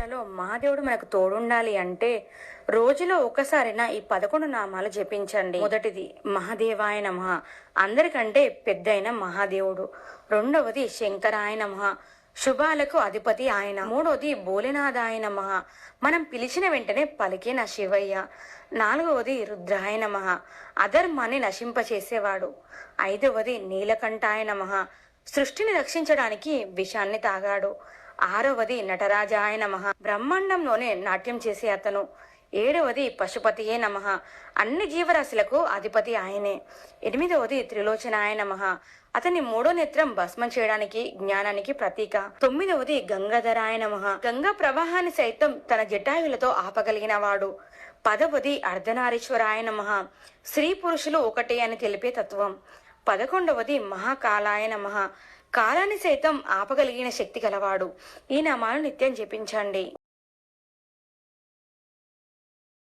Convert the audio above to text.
జీవితాలలో మహాదేవుడు మనకు తోడుండాలి అంటే రోజులో ఒక్కసారైనా ఈ 11 నామాలు జపించండి. మొదటిది మహాదేవాయ నమః, అందరికంటే పెద్దయిన మహాదేవుడు. రెండవది శంకరాయ నమః, శుభాలకు అధిపతి ఆయన. మూడవది భోలేనాథాయ నమః, మనం పిలిచిన వెంటనే పలికిన శివయ్య. నాలుగవది రుద్రాయ నమః, అధర్మాన్ని నశింపచేసేవాడు. ఐదవది నీలకంఠాయ నమః, సృష్టిని రక్షించడానికి విషాన్ని తాగాడు. ఆరవది నటరాజాయ నమః, బ్రహ్మాండంలోనే నాట్యం చేసే అతను. ఏడవది పశుపతియే నమః, అన్ని జీవరాశులకు అధిపతి ఆయనే. ఎనిమిదవది త్రిలోచనాయ నమః, అతని మూడో నేత్రం భస్మం చేయడానికి జ్ఞానానికి ప్రతీక. తొమ్మిదవది గంగాధరాయ నమః, గంగా ప్రవాహాన్ని సైతం తన జటాయులతో ఆపగలిగిన వాడు. పదవది అర్ధనారీశ్వరాయ నమః, స్త్రీ పురుషులు ఒకటే అని తెలిపే తత్వం. 11వది మహాకాలాయ నమః, కాలాన్ని సైతం ఆపగలిగిన శక్తి కలవాడు. ఈ నామాలు నిత్యం జపించండి.